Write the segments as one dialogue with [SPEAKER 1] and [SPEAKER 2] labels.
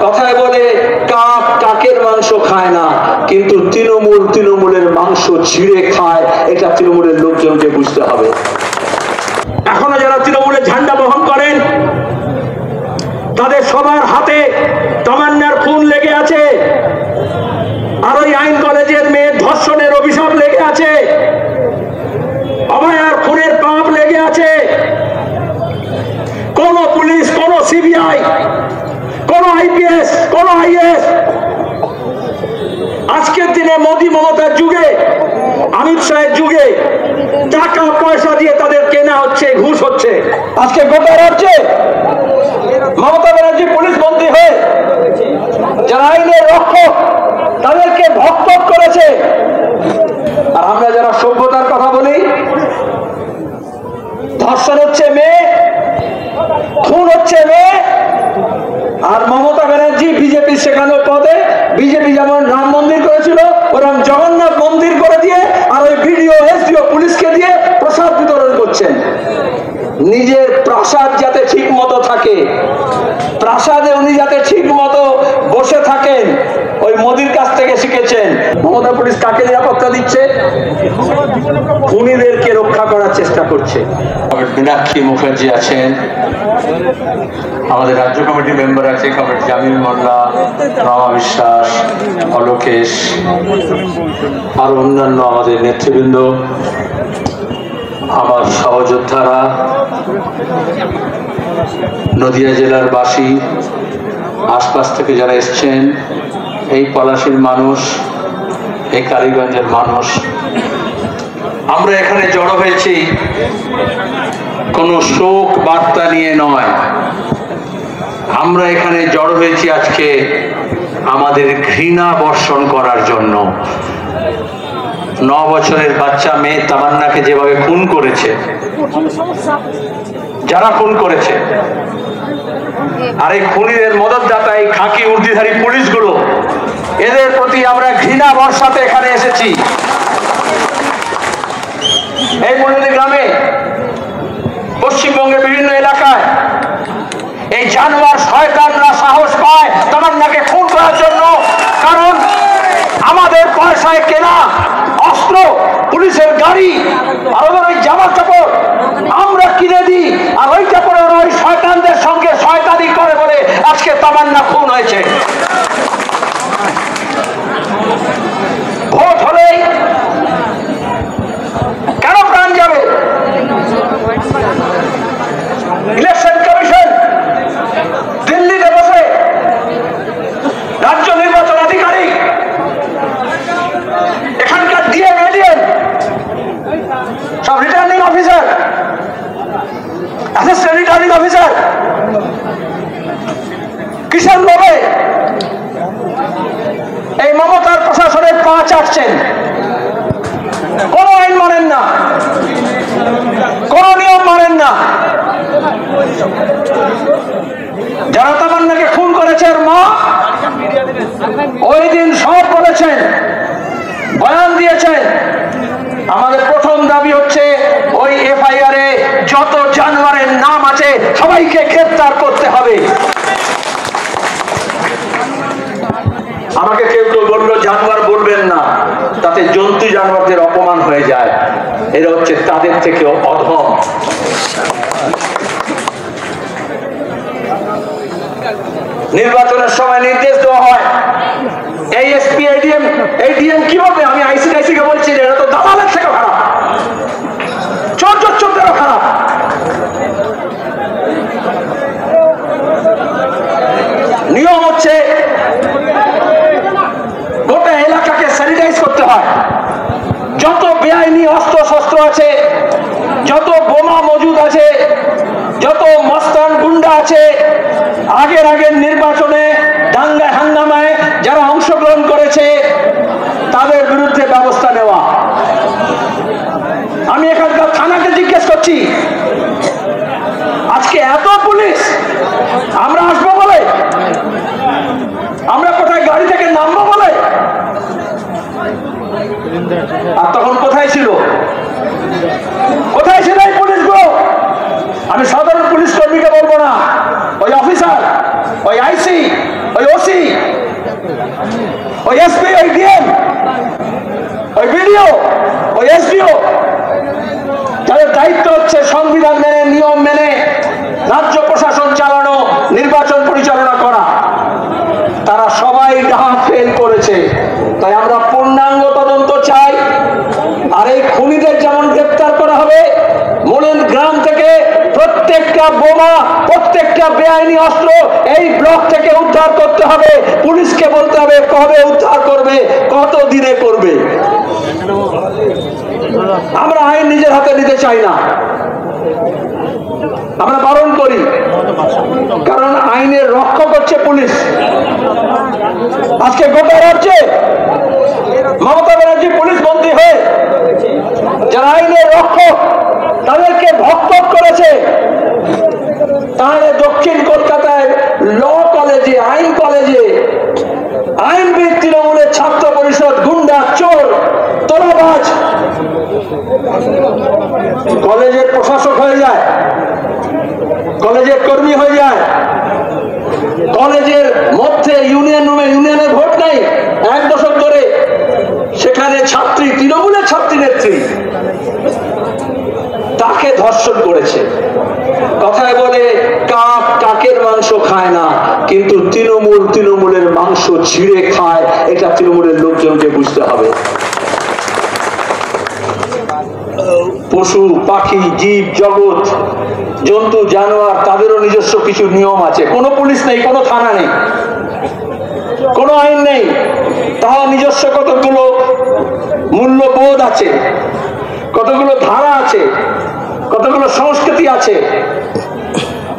[SPEAKER 1] কথায় বলে কাক কাকের মাংস খায় না, কিন্তু তৃণমূলের মাংস ছিঁড়ে খায়, এটা তৃণমূলের লোকজনকে বুঝতে হবে। এখনো যারা তৃণমূলের ঝান্ডা বহন করেন তাদের সবার হাতে তামান্নার খুন লেগে আছে, আর ওই আইন কলেজের মেয়ের ধর্ষণের অভিশাপ লেগে আছে, অভয়ার খুনের পাপ লেগে আছে। কোন পুলিশ, কোন সিবিআই, কোন আইপিএস, কোন আইএস আজকের দিনে মোদী মমতার যুগে, অমিত শাহের যুগে টাকা পয়সা দিয়ে তাদের কেনা হচ্ছে, ঘুষ হচ্ছে। আজকে গোটা রাজ্যে মমতা ব্যানার্জি পুলিশ মন্ত্রী হয়ে যারা আইনের রক্ষক তাদেরকে ভক্ত করেছে। আর আমরা যারা সভ্যতার কথা বলি, ধর্ষণ হচ্ছে মেয়ে, খুন হচ্ছে মেয়ে, আর মমতা ব্যানার্জি বিজেপির শেখানো পদে, বিজেপি যেমন রাম মন্দির করেছিল ওরকম জগন্নাথ মন্দির করে দিয়ে আর ওই বিডিও এসডিও পুলিশকে দিয়ে প্রসাদ বিতরণ করছেন। নিজের প্রাসাদ যাতে ঠিক মতো থাকে, প্রাসাদে উনি যাতে ঠিক মতো বসে থাকেন, ওই মোদির কাছ থেকে শিখেছেন। মমতা পুলিশ কাকে নিরাপত্তা দিচ্ছে? খুনিদেরকে রক্ষা করার চেষ্টা করছে। মীনাক্ষী মুখার্জি আছেন, আমাদের রাজ্য কমিটির মেম্বার আছে, জামিল মোল্লা, রমা বিশ্বাস, অলোকেশ, আর অন্যান্য আমাদের নেতৃবৃন্দ, আমার সহযোদ্ধারা, নদিয়া জেলার বাসী, আশপাশ থেকে যারা এসছেন, এই পলাশীর মানুষ, এই কালীগঞ্জের মানুষ, আমরা এখানে জড়ো হয়েছি কোনো শোক বার্তা নিয়ে নয়। আমরা এখানে জড়ো হয়েছি আজকে আমাদের ঘৃণা বর্ষণ করার জন্য। 9 বছরের বাচ্চা মেয়ে তামান্নাকে যেভাবে খুন করেছে, যারা খুন করেছে, আর এই খুনিদের মদতদাতা এই খাকি উর্দিধারী পুলিশগুলো, এদের প্রতি আমরা ঘৃণা বর্ষাতে এখানে এসেছি। এই মন্ডলী গ্রামে, পশ্চিমবঙ্গের বিভিন্ন এলাকায় এই জানোয়ার শয়তানরা সাহস পায় তামান্নাকে খুন করার জন্য। কারণ আমাদের পয়সায় কেনা অস্ত্র, পুলিশের গাড়ি, আর ওই জামা কাপড় আমরা কিনে দিই, আর ওই কাপড়ের ওই শয়তানদের সঙ্গে শয়তানি করে বলে আজকে তামান্না খুন হয়েছে। ভোট হলেই কেন প্রাণ যাবে? ইলেকশন কমিশন দিল্লিতে বসে রাজ্য নির্বাচন আধিকারিক, এখানকার ডিএম, এডিএম, সব returning officer, assistant returning officer, কিষাণ লোভে এই মমতার প্রশাসনের পা চাটছেন। কোন আইন মানেন না, কোন নিয়ম মানেন না। যারা তামান্নাকে খুন করেছে এর মা ওই দিন সব বলেছেন, বয়ান দিয়েছেন। আমাদের প্রথম দাবি হচ্ছে ওই এফআইআর এ যত জানোয়ারের নাম আছে সবাইকে গ্রেফতার করতে হবে। আমাকে কেউ কেউ বললো জানোয়ার বলবেন না, তাতে জন্তু জানোয়ারদের অপমান হয়ে যায়। এরা হচ্ছে তাদের থেকেও অধম। নির্বাচনের সময় নির্দেশ দেওয়া হয়, এই এসপি, এডিএম কি বলবে? আমি আইসিআইসি কে বলছি, এরা তো দালালের থেকে খারাপ, চোরদেরও খারাপ। নিয়ম হচ্ছে গোটা এলাকাকে স্যানিটাইজ করতে হয়। যত বেআইনি অস্ত্র শস্ত্র আছে, যত বোমা মজুদ আছে, যত মস্তান গুন্ডা আছে, আগের নির্বাচনে দাঙ্গা হাঙ্গামায় যারা অংশগ্রহণ করেছে তাদের বিরুদ্ধে ব্যবস্থা নেওয়া। আমি এখানকার থানাকে জিজ্ঞেস করছি, আজকে এত পুলিশ, আমরা আসবো বলে, আমরা কোথায় গাড়ি থেকে নামবো বলে, আর তখন কোথায় ছিল এই পুলিশগুলো? আমি সাধারণ পুলিশ কর্মীকে বলবো না, ওই অফিসার, ওই আইসি, ওই এসপি, ওই ডিএম, ওই বিডিও, ওই এসডিও, তাদের দায়িত্ব হচ্ছে সংবিধান মেনে, নিয়ম মেনে রাজ্য প্রশাসন চালানো, নির্বাচন পরিচালনা করা। তারা সবাই ডাহা ফেল করেছে। তাই আমরা পূর্ণাঙ্গ তদন্ত চাই। আর এই খুনিদের যেমন গ্রেপ্তার করা হবে, মোলেন গ্রাম থেকে প্রত্যেকটা বোমা, প্রত্যেকটা বেআইনি অস্ত্র এই ব্লক থেকে উদ্ধার করতে হবে। পুলিশকে বলতে হবে কবে উদ্ধার করবে, কত দিনে করবে। আমরা আইন নিজের হাতে নিতে চাই না, আমরা বারণ করি, কারণ আইনের রক্ষক হচ্ছে পুলিশ। আজকে গোটা রাজ্যে মমতা ব্যানার্জি পুলিশ মন্ত্রী হয়ে যারা আইনের রক্ষক তাদেরকে ভক্ষক করেছে। তাহলে দক্ষিণ কলকাতায় ল কলেজে, আইন কলেজে আইনবিদ, তৃণমূলের ছাত্র পরিষদ, গুন্ডা, চোর, তোলাবাজ কলেজের প্রশাসক হয়ে যায়, কলেজের কর্মী হয়ে যায়। কলেজের মধ্যে ইউনিয়ন রুমে, ইউনিয়নের ভোট নাই 1 দশক ধরে, সেখানে ছাত্রী, তৃণমূলের ছাত্রী নেত্রী, তাকে ধর্ষণ করেছে। কথায় বলে কাক কাকের মাংস খায় না, কিন্তু তৃণমূল তৃণমূলের মাংস ছিঁড়ে খায়। এটা তৃণমূলের লোকজনকে বুঝতে হবে। পশু পাখি, জীব জগৎ, জন্তু জানোয়ার, তাদেরও নিজস্ব কিছু নিয়ম আছে। কোনো পুলিশ নেই, কোনো থানা নেই, কোনো আইন নেই, তাও নিজস্ব কতগুলো মূল্যবোধ আছে, কতগুলো ধারা আছে, কতগুলো সংস্কৃতি আছে।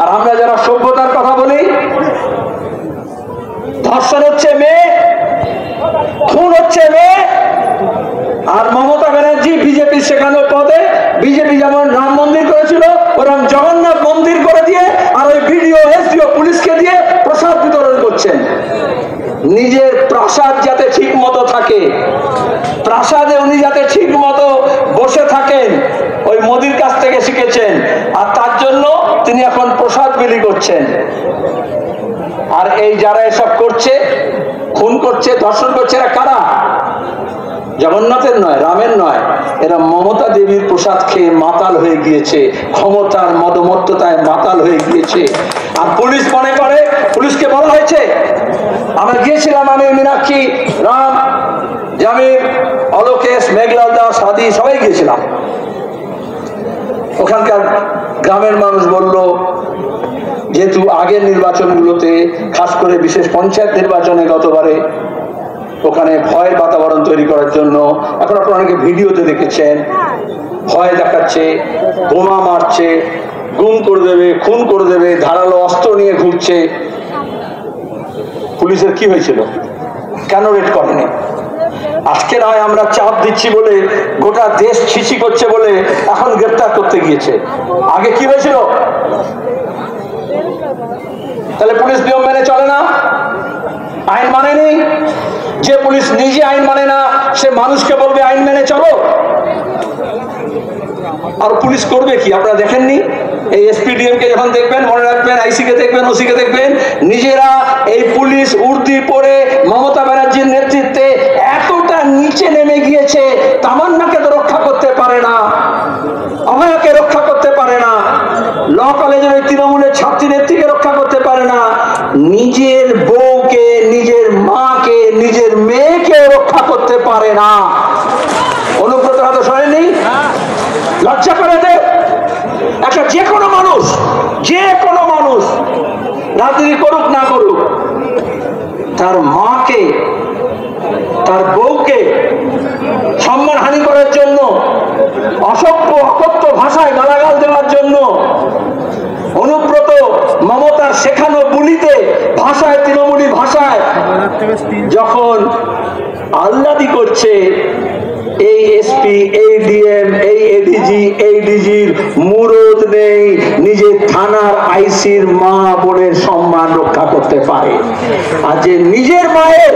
[SPEAKER 1] আর আমরা যারা সভ্যতার কথা বলি, ধর্ষণ হচ্ছে মেয়ে, খুন হচ্ছে মেয়ে। আর মমতা ব্যানার্জি বিজেপির শেখানো পদে, বিজেপি যেমন রাম মন্দির করেছিল ওরকম জগন্নাথ মন্দির করে দিয়ে, আর ওই বিডিও, এসডিও, পুলিশকে দিয়ে প্রসাদ বিতরণ করছেন। নিজের প্রাসাদ যাতে ঠিক মতো থাকে, প্রাসাদে উনি যাতে ঠিক মতো বসে থাকেন, ওই মোদির কাছ থেকে শিখেছেন। আর তার জন্য তিনি এখন প্রসাদ বিলি করছেন। আর এই যারা এসব করছে, খুন করছে, ধর্ষণ করছে, এরা কারা? জগন্নাথের নয়, রামের নয়, এরা মমতা দেবীর প্রসাদ খেয়ে মাতাল হয়ে গিয়েছে, ক্ষমতার মদমত্ততায় মাতাল হয়ে গিয়েছে। আর পুলিশ মনে করে, পুলিশকে বলা হয়েছে, আমরা গিয়েছিলাম, আমি, মীনাক্ষী, রাম, জামির, অলোকেশ, মেঘলাল দাস, আদি সবাই গিয়েছিলাম। ওখানকার গ্রামের মানুষ বলল, যেহেতু আগের নির্বাচনগুলোতে, খাস করে বিশেষ পঞ্চায়েত নির্বাচনে গতবারে ওখানে ভয়ের বাতাবরণ তৈরি করার জন্য, এখন আপনারা অনেকে ভিডিওতে দেখেছেন, ভয় দেখাচ্ছে, বোমা মারছে, গুম করে দেবে, খুন করে দেবে, ধারালো অস্ত্র নিয়ে ঘুরছে। পুলিশের কি হয়েছিল? কেন রেড করেনি? আজকে নয় আমরা চাপ দিচ্ছি বলে, গোটা দেশ ছিছি করছে বলে এখন গ্রেপ্তার করতে গিয়েছে। আগে কি হয়েছিল? তাহলে পুলিশ নিয়ম মেনে চলে না, আইন মানেনি। যে পুলিশ নিজে আইন মানে না, সে মানুষকে বলবে আইন মেনে চলো। আর পুলিশ করবে কি? আপনারা দেখেননি? এই এসপিডিএম কে যখন দেখবেন, মনে রাখবেন, আইসি কে দেখবেন, ওসি কে দেখবেন, নিজেরা এই পুলিশ উর্দি পরে মমতা ব্যানার্জির নেতৃত্বে এতটা নিচে নেমে গিয়েছে, তামান্নাকে তো রক্ষা করতে পারে না, অভয়াকে রক্ষা করতে পারে না, ল কলেজের ওই তৃণমূলের ছাত্রী নেত্রীকে রক্ষা করতে পারে না, নিজের বউকে, নিজের মাকে, নিজের মেয়েকে রক্ষা করতে পারে না। অনুব্রত হাতে শোনেনি? লজ্জা করে দে। একটা যে কোনো মানুষ, যে কোনো মানুষ রাজনীতি করুক না করুক, তার মাকে, তার বউকে সম্মানহানি করার জন্য, অসভ্য অকথ্য ভাষায় গালাগাল দেওয়ার জন্য, অনুব্রত মমতার শেখানো বুলিতে ভাষায়, তৃণমূলী ভাষায় যখন আহ্লাদি করছে, এই এসপি, এই ডিএম, এই এডিজি, এই ডিজির মুরদ নেই নিজের থানার আইসির মা বোনের সম্মান রক্ষা করতে পারে। আর যে নিজের মায়ের,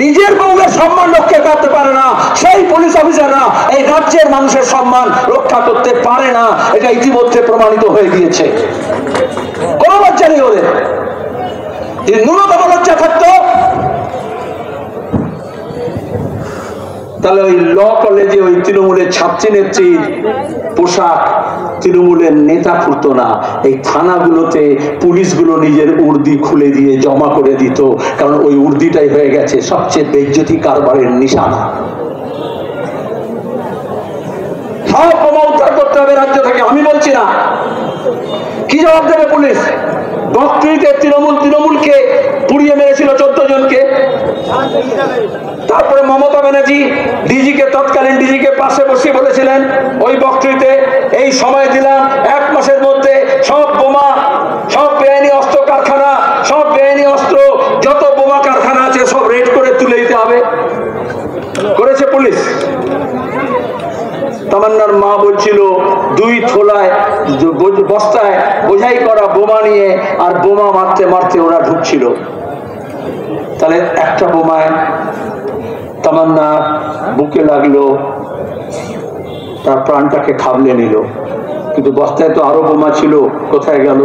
[SPEAKER 1] নিজের বউয়ের সম্মান রক্ষা করতে পারে না, সেই পুলিশ অফিসাররা এই রাজ্যের মানুষের সম্মান রক্ষা করতে পারে না। এটা ইতিমধ্যে প্রমাণিত হয়ে গিয়েছে। কোনো লজ্জা নেই ওদের। যদি ন্যূনতম লজ্জা থাকতো বলে যে ওই তৃণমূলের ছাত্রী নেত্রীর পোশাক তৃণমূলের নেতা খুলতো না, এই থানাগুলোতে পুলিশগুলো নিজের উর্দি খুলে দিয়ে জমা করে দিত, কারণ ওই উর্দিটাই হয়ে গেছে সবচেয়ে বেইজ্জতি কারবারের নিশানা। সব বোমা উদ্ধার করতে হবে রাজ্য থেকে, আমি বলছি না। কি জবাব দেবে পুলিশ? বকটুইতে তৃণমূলকে পুড়িয়ে মেরেছিল 14 জনকে। তারপরে মমতা ব্যানার্জি তৎকালীন ডিজিকে পাশে বসিয়ে বলেছিলেন ওই বকটুইতে, এই সময় দিলাম 1 মাসের মধ্যে সব বোমা, সব বেআইনি অস্ত্র কারখানা, সব বেআইনি অস্ত্র যত বোমা কারখানা আছে সব রেড করে তুলে দিতে হবে। করেছে পুলিশ। তামান্নার মা বলছিল 2 থোলায় বস্তায় বোঝাই করা বোমা নিয়ে, আর বোমা মারতে মারতে ওরা ঢুকছিল। তাহলে একটা বোমায় তামান্না বুকে লাগলো, তার প্রাণটাকে খাবলে নিল, কিন্তু বস্তায় তো আরো বোমা ছিল, কোথায় গেল?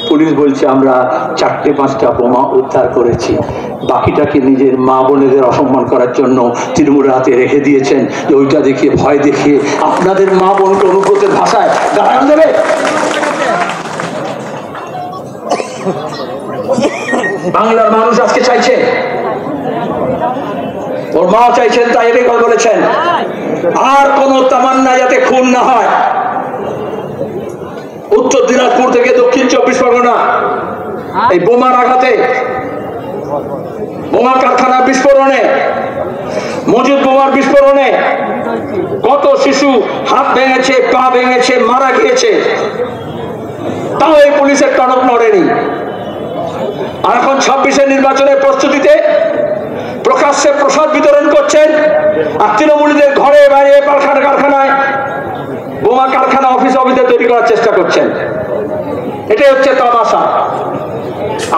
[SPEAKER 1] পুলিশ বলছে আমরা 4-5টা বোমা উদ্ধার করেছি, বাকিটাকে নিজের মা বোনেদের অসম্মান করার জন্য তৃণমূলের হাতে রেখে দিয়েছেন, যে ওইটা দেখিয়ে ভয় দেখিয়ে আপনাদের মা বোনকে অনুব্রতের ভাষায় গালাগাল দেবে। বাংলার মানুষ আজকে চাইছে, ওর মা চাইছেন, তাই এটাই বলেছেন আর কোন তামান্না যাতে খুন না হয়। উত্তর দিনাজপুর থেকে দক্ষিণ 24 পরগনা এই বোমার আঘাতে, বোমা কারখানা বিস্ফোরণে, মজুদ বোমার বিস্ফোরণে কত শিশু হাত ভেঙেছে, পা ভেঙেছে, মারা গিয়েছে, তাও এই পুলিশের টনক নড়েনি। আর এখন 26-এর নির্বাচনের প্রস্তুতিতে প্রকাশ্যে প্রসাদ বিতরণ করছেন, আর তৃণমূলীদের ঘরে বাইরে কারখানায় বোমা কারখানা অফিসে তৈরি করার চেষ্টা করছেন। এটাই হচ্ছে তামাশা।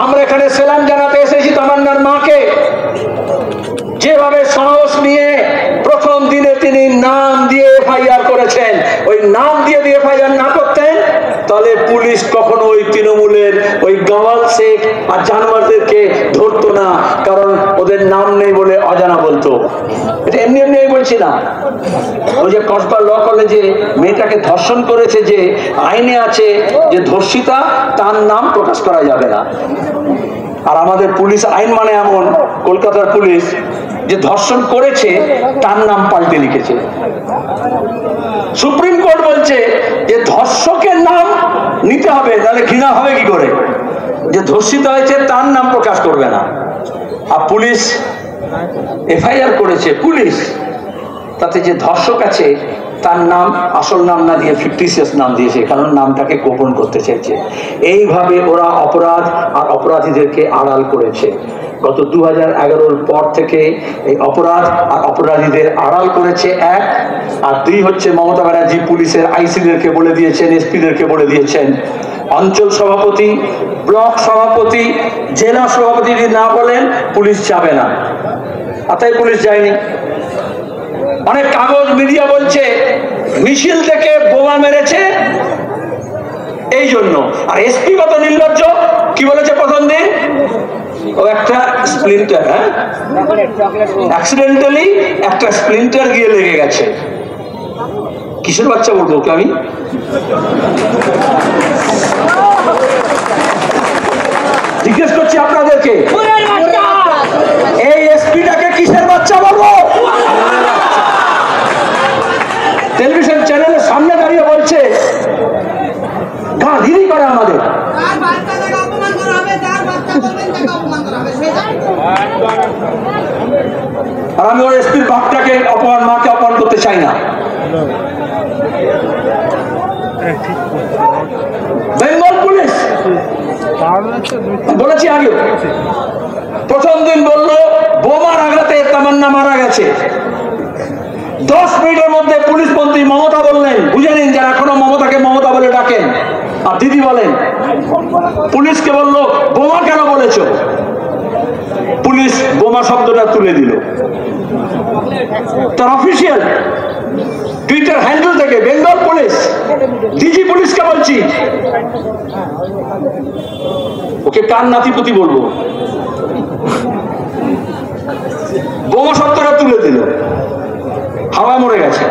[SPEAKER 1] আমরা এখানে সেলাম জানাতে এসেছি তামান্নার মাকে, যেভাবে সাহস নিয়ে প্রথম দিনে তিনি নাম দিয়ে এফআইআর করেছেন। ওই নাম দিয়ে এফআইআর না করতেন তাহলে পুলিশ কখনো ওই তৃণমূলের ওই গাওয়াল শেখ আর জানোয়ারদেরকে ধরতো না, কারণ ওদের নাম নেই বলে অজানা বলতো। এটা এমনি এমনি বলছি না। ওই যে কসবা ল কলেজে মেয়েটাকে ধর্ষণ করেছে, যে আইনে আছে যে ধর্ষিতা তার নাম প্রকাশ করা যাবে না, আর আমাদের পুলিশ আইন মানে এমন, কলকাতার পুলিশ, যে ধর্ষণ করেছে তার নাম পাল্টে লিখেছে। সুপ্রিম কোর্ট বলছে যে ধর্ষকের নাম নিতে হবে, তাহলে ঘৃণা হবে কি করে? যে ধর্ষিত হয়েছে তার নাম প্রকাশ করবে না। আর পুলিশ এফআইআর করেছে, পুলিশ তাতে যে ধর্ষক আছে তার নাম আসল নাম না দিয়ে ফিকটিশিয়াস নাম দিয়েছে, কারণ নামটাকে গোপন করতে চাইছে। এইভাবে ওরা অপরাধ আর অপরাধীদেরকে আড়াল করেছে। গত 2011-র পর থেকে এই অপরাধ আর অপরাধীদের আড়াল করেছে, 1। আর 2 হচ্ছে মমতা ব্যানার্জি পুলিশের আইসিদেরকে বলে দিয়েছেন, এসপিদেরকে বলে দিয়েছেন, অঞ্চল সভাপতি, ব্লক সভাপতি, জেলা সভাপতি যদি না বলেন পুলিশ যাবে না। আর তাই পুলিশ যায়নি। অনেক কাগজ মিডিয়া বলছে মিছিল থেকে বোমা মেরেছে এই জন্য। আর এসপি কত নির্লজ্জ, কি বলেছে প্রথম দিন? ও একটা স্প্লিন্টার, অ্যাক্সিডেন্টালি একটা স্প্লিন্টার গিয়ে লেগে গেছে। কিসের বাচ্চা বলবো ওকে আমি? জিজ্ঞেস করছি আপনাদেরকে, এই এসপিটাকে কিসের বাচ্চা বলবো? টেলিভিশন চ্যানেলের সামনে দাঁড়িয়ে বলছে গাঁধিরি করে আমাদের। আর আমি ওর এসপির বাপটাকে অপমান, মাকে অপমান করতে চাই না। বেঙ্গল পুলিশ বলেছি আগে, প্রথম দিন বললো বোমার আঘাতে তামান্না মারা গেছে। 10 মিনিটের মধ্যে পুলিশ মন্ত্রী মমতা বললেন, বুঝে নিন যারা এখনো মমতাকে মমতা বলে ডাকেন আর দিদি বলেন, পুলিশকে বলল বোমা কেন বলেছ? পুলিশ বোমা শব্দটা তুলে দিল। তার অফিসিয়াল টুইটার হ্যান্ডেল থেকে বেঙ্গল পুলিশ, ডিজি পুলিশকে বলছি, ওকে কার নাতিপুতি বলবো? বোমা শব্দটা তুলে দিল, হাওয়া মরে গেছে।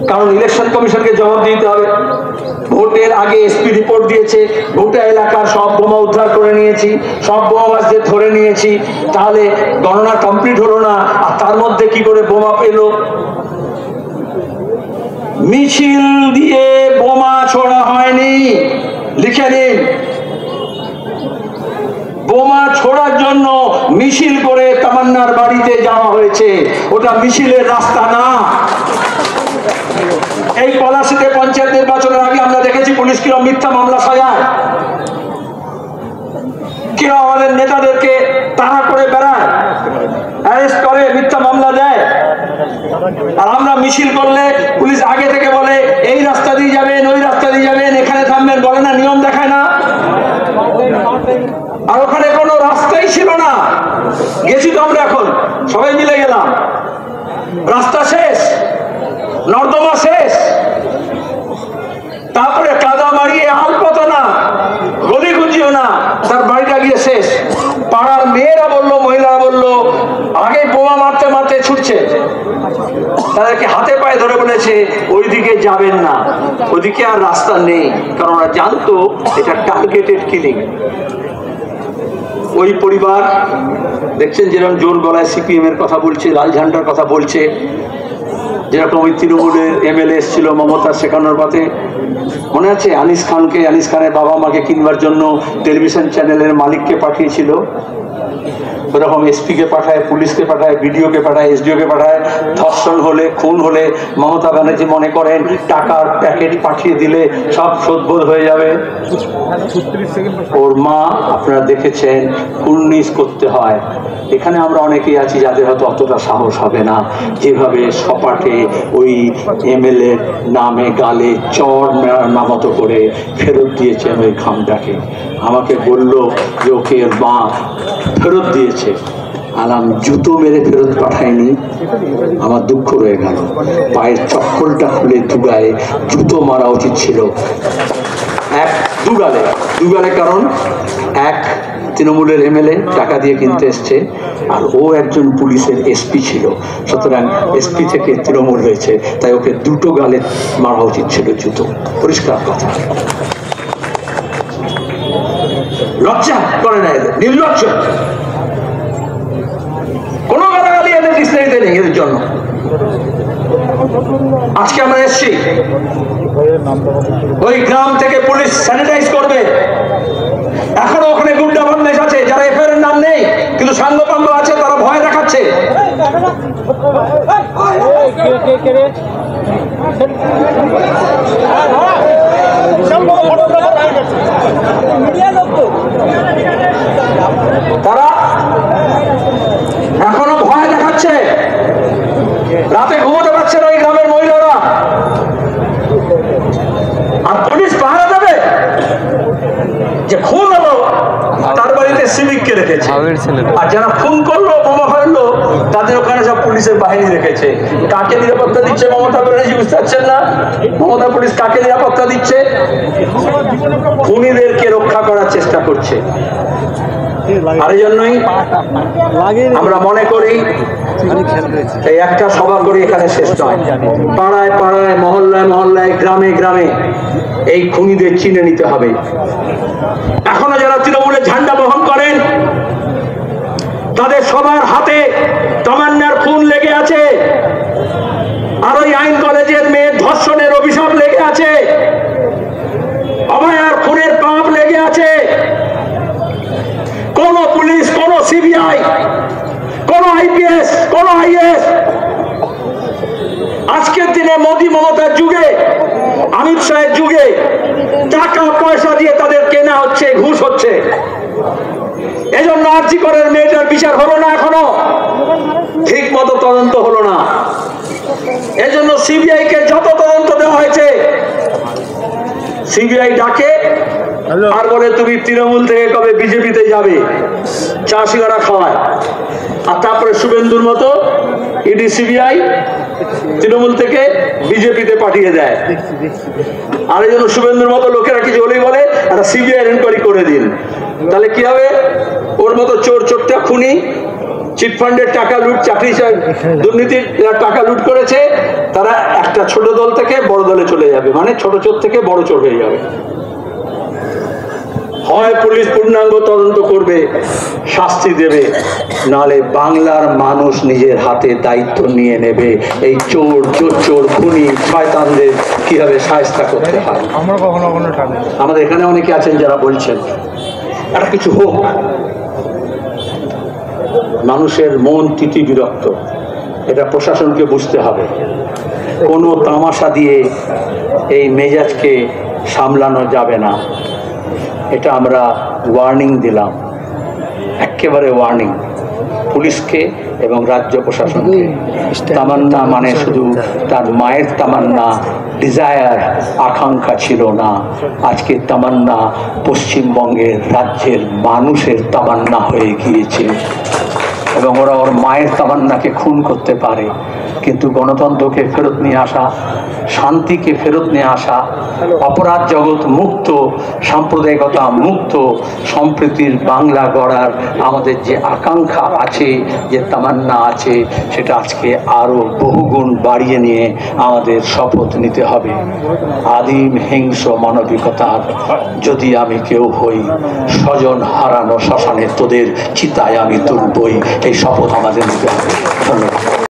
[SPEAKER 1] কারণ ইলেকশন কমিশনকে জবাব দিতে হবে। ভোটের আগে এসপি রিপোর্ট দিয়েছে, গোটা এলাকার সব বোমা উদ্ধার করে নিয়েছি, সব বোমাবাজদের ধরে নিয়েছি, তাহলে গণনা কমপ্লিট হলো না। আর তার মধ্যে কি করে বোমা পেল? মিছিল দিয়ে বোমা ছোড়া হয়নি, লিখে নিন। বোমা ছোড়ার জন্য মিছিল করে তামান্নার বাড়িতে যাওয়া হয়েছে, ওটা মিছিলের রাস্তা না। এই পলাশীতে পঞ্চায়েত নির্বাচনের আগে আমরা দেখেছি পুলিশ কিরকম মিথ্যা মামলা সাজায়, কিরকম আমাদের নেতাদেরকে তাড়া করে বেড়ায়, অ্যারেস্ট করে, মিথ্যা মামলা দেয়। আর আমরা মিছিল করলে পুলিশ আগে থেকে বলে এই রাস্তা দিয়ে যাবেন, ওই রাস্তা দিয়ে যাবেন, এখানে থামবেন, বলে না, নিয়ম দেখায় না। আর ওখানে কোনো রাস্তাই ছিল না, গেছি তো আমরা, এখন সবাই মিলে গেলাম, রাস্তা শেষ, নর্দমা শেষ, তারপরে কাদা মারিয়ে আলপতো না, গলি গুঁজিও না, তার বাড়িটা গিয়ে শেষ। পাড়ার মেয়েরা বললো, মহিলারা বললো, আগে বোমা মারতে মারতে ছুটছে, তাদেরকে হাতে পায়ে ধরে বলেছে ওইদিকে যাবেন না, ওইদিকে আর রাস্তা নেই, কারণ ওরা জানতো এটা টার্গেটেড কিলিং। ওই পরিবার দেখছেন যেরকম জোর গলায় সিপিএম এর কথা বলছে, লাল ঝান্ডার কথা বলছে, যেরকম ওই তৃণমূলের এমএলএ এসেছিল মমতা শেখানোর পথে, মনে আছে আনিস খানকে, আনিস খানের বাবা মাকে কিনবার জন্য টেলিভিশন চ্যানেলের মালিককে পাঠিয়েছিল, ওরকম এসপিকে পাঠায়, পুলিশকে পাঠায়, বিডিওকে পাঠায়, এসডিওকে পাঠায়। ধর্ষণ হলে, খুন হলে মমতা ব্যানার্জি মনে করেন টাকার প্যাকেট পাঠিয়ে দিলে সব শোধবোধ হয়ে যাবে। ওর মা আপনারা দেখেছেন কুর্নিশ করতে হয়। এখানে আমরা অনেকেই আছি যাদের হয়তো অতটা সাহস হবে না, যেভাবে সপাটে ওই এমএলএ নামে গালে চড় নামতো করে ফেরত দিয়েছেন ওই খামটাকে। আমাকে বললো যে ওকে মা ফেরত দিয়েছে, আলাম জুতো মেরে ফেরত পাঠায়নি। আমার দুঃখ রয়ে গেল, পায়ের চপ্পলটা খুলে দুগায়ে জুতো মারা উচিত ছিল, এক দুগালে, কারণ এক তৃণমূলের এমএলএ টাকা দিয়ে কিনতে এসছে, আর ও একজন পুলিশের এসপি ছিল, সুতরাং এসপি থেকে তৃণমূল হয়েছে, তাই ওকে দুটো গালে মারা উচিত ছিল জুতো। পরিষ্কার কথা, লজ্জা করে না এদের, নির্লজ্জ। কোনো গালাগালি এদের ডিকশনারিতে নেই এদের জন্য। আজকে আমরা এসছি, ওই গ্রাম থেকে পুলিশ স্যানিটাইজ করবে। এখনো ওখানে গুন্ডা বদমাইশ আছে, যারা এফআইআর এর নাম নেই কিন্তু সাঙ্গপাঙ্গ আছে, তারা ভয় দেখাচ্ছে। তারা এখনো ভয় দেখাচ্ছে, রাতে ঘুমোতে পারছে না ওই গ্রামের মহিলারা। আর পুলিশ পাহারা দেবে যে খুন হলো তার বাড়িতে সিভিককে রেখেছে, আর যারা খুন করলো, বোমা ফাড়লো, তাদের ওখানে সব পুলিশের বাহিনী রেখেছে। কাকে নিরাপত্তা দিচ্ছে মমতা ব্যানার্জি বুঝতে পারছেন না? মমতা পুলিশ কাকে নিরাপত্তা দিচ্ছে? খুনিদেরকে রক্ষা করার চেষ্টা করছে। আর এই জন্যই আমরা মনে করি এই একটা সভা করি এখানে শেষ নয়, পাড়ায় পাড়ায়, মহল্লায় মহল্লায়, গ্রামে গ্রামে এই খুনিদের চিনে নিতে হবে। এখনো যারা তৃণমূলের ঝান্ডা বহন করেন, তাদের সবার হাতে তামান্নার খুন লেগে আছে, আর ওই আইন কলেজের মেয়ের ধর্ষণের অভিশাপ লেগে আছে, অভয়ার খুনের পাপ লেগে আছে। কোন পুলিশ, কোন সিবিআই, কোন আইপিএস, কোন আইএস আজকের দিনে মোদী মমতার যুগে, অমিত শাহের যুগে টাকা পয়সা দিয়ে তাদের কেনা হচ্ছে, ঘুষ হচ্ছে। এজন্য আরজি করের মেয়েটার বিচার হলো না, এখনো ঠিক মতো তদন্ত হলো না। এজন্য সিবিআই কে যত তদন্ত দেওয়া হয়েছে, সিবিআই ডাকে আর বলে তুমি তৃণমূল থেকে কবে বিজেপিতে যাবে, চা সিগারা খাওয়ায়। আর তারপরে শুভেন্দুর মতো ইডি সিবিআই তৃণমূল থেকে বিজেপিতে পাঠিয়ে দেয়। আর এই জন্য শুভেন্দুর মতো লোকেরা কিছু হলেই বলে একটা সিবিআই এনকোয়ারি করে দিন, তাহলে কি হবে? ওর মতো চোর চোরটা খুনি চিটফান্ডের টাকা লুট, চাকরি দুর্নীতির টাকা লুট করেছে, তারা একটা ছোট দল থেকে বড় দলে চলে যাবে, মানে ছোট চোর থেকে বড় চোর হয়ে যাবে। হয় পুলিশ পূর্ণাঙ্গ তদন্ত করবে, শাস্তি দেবে, নালে বাংলার মানুষ নিজের হাতে দায়িত্ব নিয়ে নেবে এই চোর চোর খুনি শয়তানদের কিভাবে শায়েস্তা করতে হয়। আমাদের এখানে অনেকে আছেন যারা বলছেন একটা কিছু হোক, মানুষের মন তিতি বিরক্ত, এটা প্রশাসনকে বুঝতে হবে। কোনো তামাশা দিয়ে এই মেজাজকে সামলানো যাবে না, এটা আমরা ওয়ার্নিং দিলাম, একেবারে ওয়ার্নিং পুলিশকে এবং রাজ্য প্রশাসনকে। তামান্না মানে শুধু তার মায়ের তামান্না, ডিজায়ার, আকাঙ্ক্ষা ছিল না, আজকে তামান্না পশ্চিমবঙ্গের রাজ্যের মানুষের তামান্না হয়ে গিয়েছে। এবং ওরা ওর মায়ের তামান্নাকে খুন করতে পারে, কিন্তু গণতন্ত্রকে ফেরত নিয়ে আসা, শান্তিকে ফেরত নিয়ে আসা, অপরাধ জগৎ মুক্ত, সাম্প্রদায়িকতা মুক্ত, সম্প্রীতির বাংলা গড়ার আমাদের যে আকাঙ্ক্ষা আছে, যে তামান্না আছে, সেটা আজকে আরো বহুগুণ বাড়িয়ে নিয়ে আমাদের শপথ নিতে হবে। আদিম হিংস্র মানবিকতার যদি আমি কেউ হই, স্বজন হারানো শ্মশানে তোদের চিতায় আমি তুলবই, এই শপথ আমাদের নিতে হবে। ধন্যবাদ।